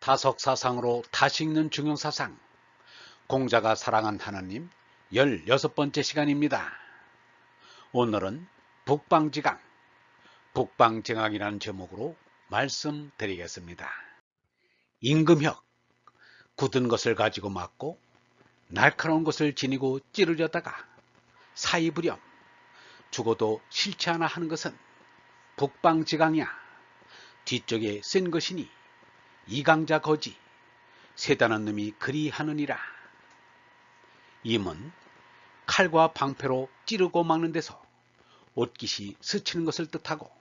다석사상으로 다시 읽는 중용사상, 공자가 사랑한 하나님 16번째 시간입니다. 오늘은 북방지강, 북방정학이라는 제목으로 말씀드리겠습니다. 임금혁, 굳은 것을 가지고 맞고 날카로운 것을 지니고 찌르려다가 사이부렴, 죽어도 싫지 않아 하는 것은 북방지강이야. 뒤쪽에 쓴 것이니 이강자 거지, 세다는 놈이 그리 하느니라. 임은 칼과 방패로 찌르고 막는 데서 옷깃이 스치는 것을 뜻하고,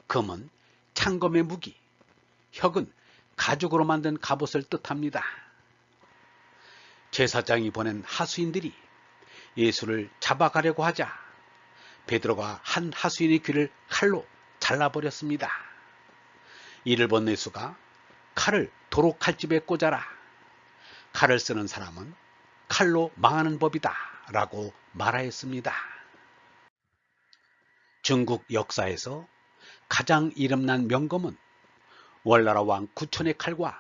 금은 창검의 무기, 혁은 가죽으로 만든 갑옷을 뜻합니다. 제사장이 보낸 하수인들이 예수를 잡아가려고 하자 베드로가 한 하수인의 귀를 칼로 잘라버렸습니다. 이를 본 예수가 칼을 도로 칼집에 꽂아라. 칼을 쓰는 사람은 칼로 망하는 법이다 라고 말하였습니다. 중국 역사에서 가장 이름난 명검은 월나라 왕 구천의 칼과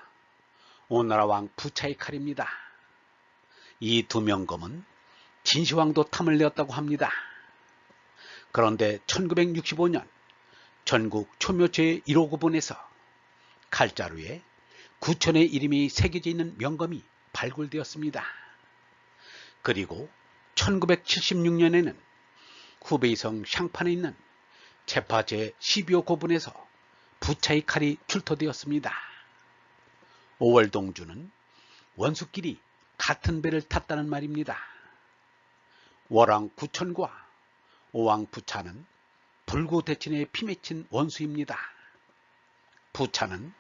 오나라 왕 부차의 칼입니다. 이 두 명검은 진시황도 탐을 내었다고 합니다. 그런데 1965년 전국 초묘제 1호 구분에서 칼자루에 구천의 이름이 새겨져 있는 명검이 발굴되었습니다. 그리고 1976년에는 후베이성 샹판에 있는 체파 제12호 고분에서 부차의 칼이 출토되었습니다. 오월동주는 원수끼리 같은 배를 탔다는 말입니다. 월왕 구천과 오왕 부차는 불구대천에 피맺힌 원수입니다. 부차는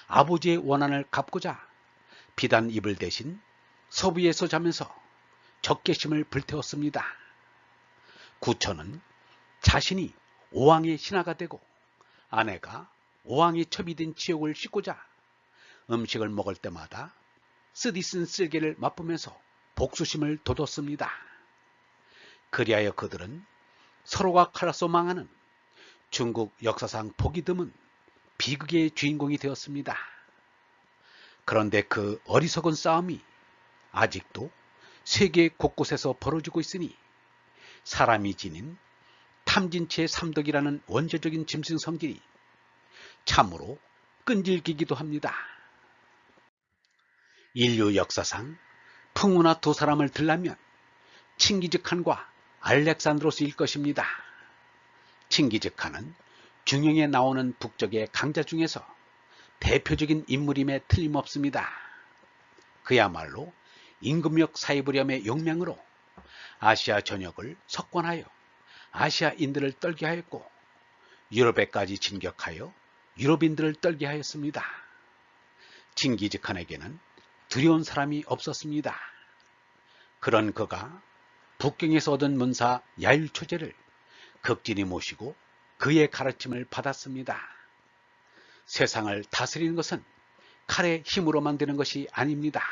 아버지의 원한을 갚고자 비단 이불 대신 서부에서 자면서 적개심을 불태웠습니다. 구천은 자신이 오왕의 신하가 되고 아내가 오왕의 첩이 된 지옥을 씻고자 음식을 먹을 때마다 쓰디쓴 쓸개를 맛보면서 복수심을 돋웠습니다. 그리하여 그들은 서로가 칼라서 망하는 중국 역사상 보기 드문 비극의 주인공이 되었습니다. 그런데 그 어리석은 싸움이 아직도 세계 곳곳에서 벌어지고 있으니 사람이 지닌 탐진치의 삼덕이라는 원죄적인 짐승 성질이 참으로 끈질기기도 합니다. 인류 역사상 풍우나 두 사람을 들라면 칭기즈칸과 알렉산드로스일 것입니다. 칭기즈칸은 중용에 나오는 북쪽의 강자 중에서 대표적인 인물임에 틀림없습니다. 그야말로 임금혁 사이부렴의 용맹으로 아시아 전역을 석권하여 아시아인들을 떨게 하였고 유럽에까지 진격하여 유럽인들을 떨게 하였습니다. 칭기즈칸에게는 두려운 사람이 없었습니다. 그런 그가 북경에서 얻은 문사 야율초제를 극진히 모시고 그의 가르침을 받았습니다. 세상을 다스리는 것은 칼의 힘으로만 되는 것이 아닙니다.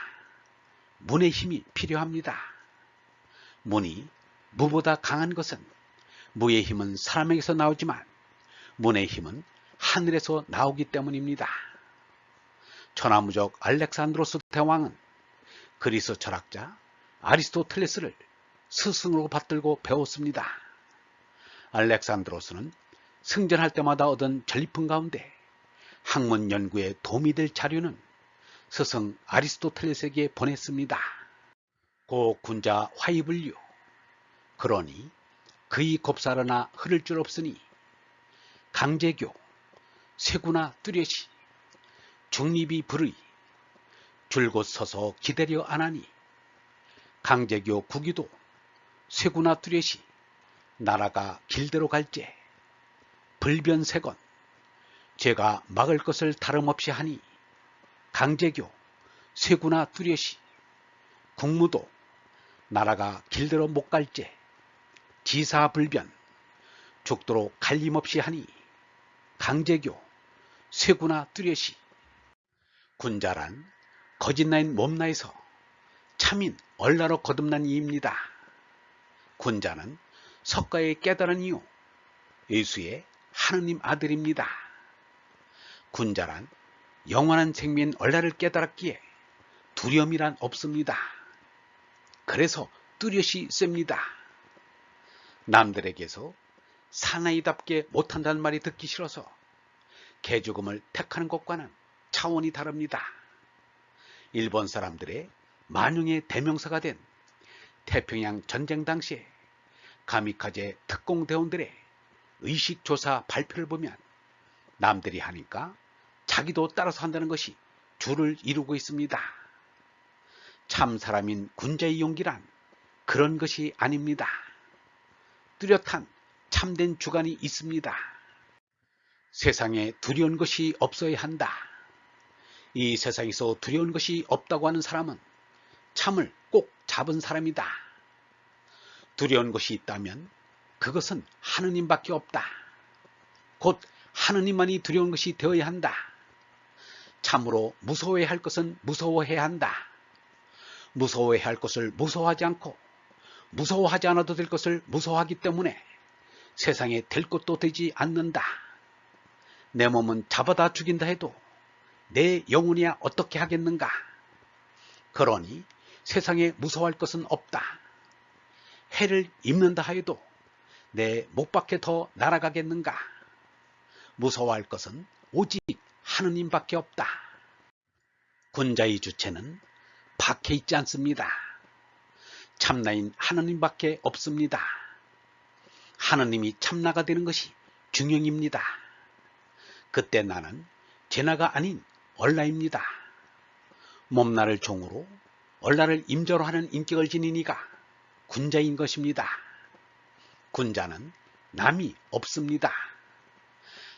문의 힘이 필요합니다. 문이 무보다 강한 것은 무의 힘은 사람에게서 나오지만 문의 힘은 하늘에서 나오기 때문입니다. 천하무적 알렉산드로스 대왕은 그리스 철학자 아리스토텔레스를 스승으로 받들고 배웠습니다. 알렉산드로스는 승전할 때마다 얻은 전리품 가운데 학문 연구에 도움이 될 자료는 스승 아리스토텔레스에게 보냈습니다. 고 군자 화이불류, 그러니 그의 곱사르나 흐를 줄 없으니 강제교, 쇠구나 뚜렷이 중립이 불의, 줄곧 서서 기다려 안하니 강제교 국유도 쇠구나 뚜렷이 나라가 길대로 갈제, 불변세건 제가 막을 것을 다름없이 하니 강제교 쇠구나 뚜렷이 국무도 나라가 길대로 못 갈제, 지사불변 죽도록 갈림없이 하니 강제교 쇠구나 뚜렷이 군자란 거짓나인 몸나에서 참인 얼나로 거듭난 이입니다. 군자는 석가에 깨달은 이후 예수의 하느님 아들입니다. 군자란 영원한 생명인 얼라를 깨달았기에 두려움이란 없습니다. 그래서 뚜렷이 씁니다. 남들에게서 사나이답게 못한다는 말이 듣기 싫어서 개죽음을 택하는 것과는 차원이 다릅니다. 일본 사람들의 만용의 대명사가 된 태평양 전쟁 당시에 가미카제 특공대원들의 의식조사 발표를 보면 남들이 하니까 자기도 따라서 한다는 것이 주를 이루고 있습니다. 참 사람인 군자의 용기란 그런 것이 아닙니다. 뚜렷한 참된 주관이 있습니다. 세상에 두려운 것이 없어야 한다. 이 세상에서 두려운 것이 없다고 하는 사람은 참을 꼭 잡은 사람이다. 두려운 것이 있다면 그것은 하느님밖에 없다. 곧 하느님만이 두려운 것이 되어야 한다. 참으로 무서워해야 할 것은 무서워해야 한다. 무서워해야 할 것을 무서워하지 않고 무서워하지 않아도 될 것을 무서워하기 때문에 세상에 될 것도 되지 않는다. 내 몸은 잡아다 죽인다 해도 내 영혼이야 어떻게 하겠는가. 그러니 세상에 무서워할 것은 없다. 해를 입는다 하여도 내 목 밖에 더 날아가겠는가. 무서워할 것은 오직 하느님밖에 없다. 군자의 주체는 밖에 있지 않습니다. 참나인 하느님밖에 없습니다. 하느님이 참나가 되는 것이 중형입니다. 그때 나는 제나가 아닌 얼라입니다. 몸나를 종으로 얼라를 임자로 하는 인격을 지닌 이가 군자인 것입니다. 군자는 남이 없습니다.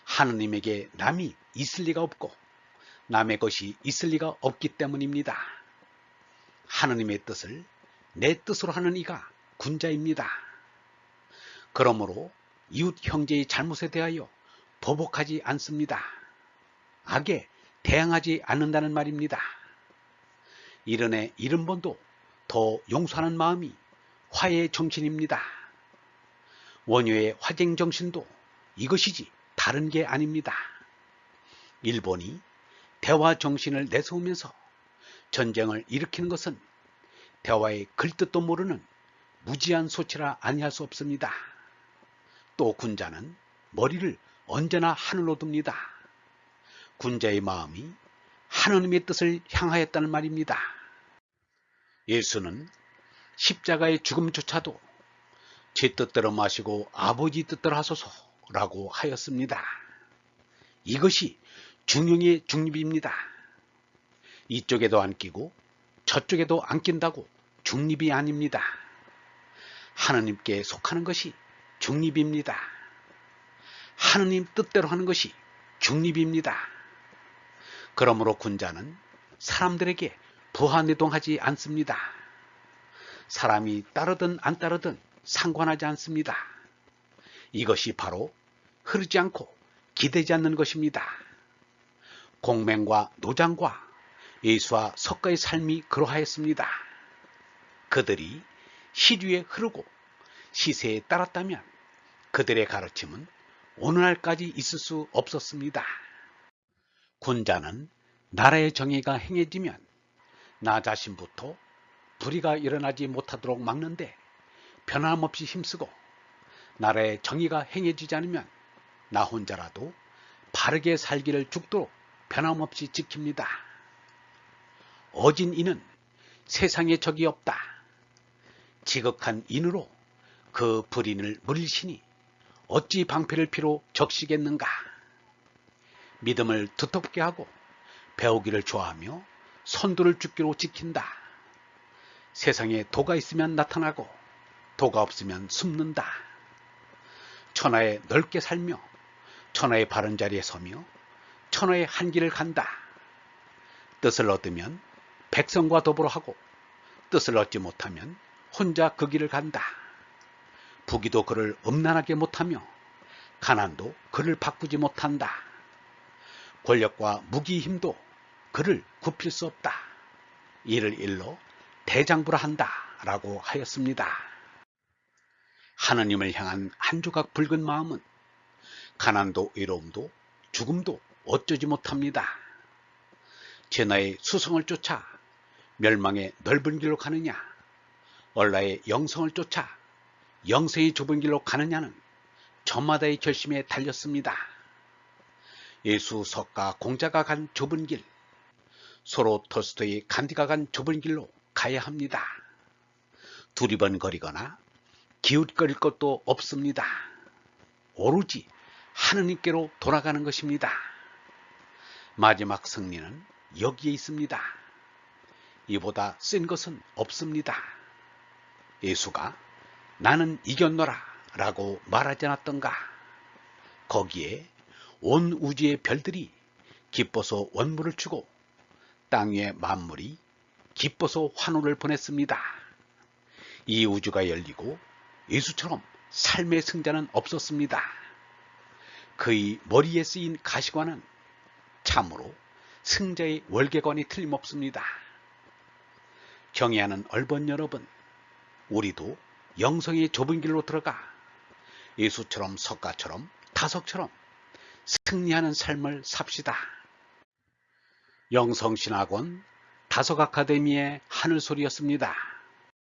하느님에게 남이 있을 리가 없고 남의 것이 있을 리가 없기 때문입니다. 하느님의 뜻을 내 뜻으로 하는 이가 군자입니다. 그러므로 이웃 형제의 잘못에 대하여 보복하지 않습니다. 악에 대항하지 않는다는 말입니다. 이른의 이른번도 더 용서하는 마음이 화해의 정신입니다. 원효의 화쟁 정신도 이것이지 다른 게 아닙니다. 일본이 대화 정신을 내세우면서 전쟁을 일으키는 것은 대화의 글뜻도 모르는 무지한 소치라 아니할 수 없습니다. 또 군자는 머리를 언제나 하늘로 둡니다. 군자의 마음이 하느님의 뜻을 향하였다는 말입니다. 예수는 십자가의 죽음조차도 제 뜻대로 마시고 아버지 뜻대로 하소서라고 하였습니다. 이것이 중용의 중립입니다. 이쪽에도 안 끼고 저쪽에도 안 낀다고 중립이 아닙니다. 하느님께 속하는 것이 중립입니다. 하느님 뜻대로 하는 것이 중립입니다. 그러므로 군자는 사람들에게 부하내동하지 않습니다. 사람이 따르든 안 따르든 상관하지 않습니다. 이것이 바로 흐르지 않고 기대지 않는 것입니다. 공맹과 노장과 예수와 석가의 삶이 그러하였습니다. 그들이 시류에 흐르고 시세에 따랐다면 그들의 가르침은 오늘날까지 있을 수 없었습니다. 군자는 나라의 정의가 행해지면 나 자신부터 불의가 일어나지 못하도록 막는데 변함없이 힘쓰고 나라의 정의가 행해지지 않으면 나 혼자라도 바르게 살기를 죽도록 변함없이 지킵니다. 어진 이는 세상에 적이 없다. 지극한 인으로 그 불인을 물리시니 어찌 방패를 피로 적시겠는가. 믿음을 두텁게 하고 배우기를 좋아하며 선두를 죽기로 지킨다. 세상에 도가 있으면 나타나고 도가 없으면 숨는다. 천하에 넓게 살며 천하의 바른 자리에 서며 천하의 한 길을 간다. 뜻을 얻으면 백성과 더불어 하고 뜻을 얻지 못하면 혼자 그 길을 간다. 부귀도 그를 음란하게 못하며 가난도 그를 바꾸지 못한다. 권력과 무기 힘도 그를 굽힐 수 없다. 이를 일러 대장부라 한다 라고 하였습니다. 하느님을 향한 한 조각 붉은 마음은 가난도 외로움도 죽음도 어쩌지 못합니다. 진화의 수성을 쫓아 멸망의 넓은 길로 가느냐, 얼라의 영성을 쫓아 영생의 좁은 길로 가느냐는 저마다의 결심에 달렸습니다. 예수 석가 공자가 간 좁은 길, 소로 톨스토이 간디가 간 좁은 길로 가야 합니다. 두리번거리거나 기웃거릴 것도 없습니다. 오로지 하느님께로 돌아가는 것입니다. 마지막 승리는 여기에 있습니다. 이보다 센 것은 없습니다. 예수가 나는 이겼노라 라고 말하지 않았던가. 거기에 온 우주의 별들이 기뻐서 원물을 주고 땅 위의 만물이 기뻐서 환호를 보냈습니다. 이 우주가 열리고 예수처럼 삶의 승자는 없었습니다. 그의 머리에 쓰인 가시관은 참으로 승자의 월계관이 틀림없습니다. 경애하는 얼번 여러분, 우리도 영성의 좁은 길로 들어가 예수처럼 석가처럼 다석처럼 승리하는 삶을 삽시다. 영성신학원 다석아카데미의 하늘소리였습니다.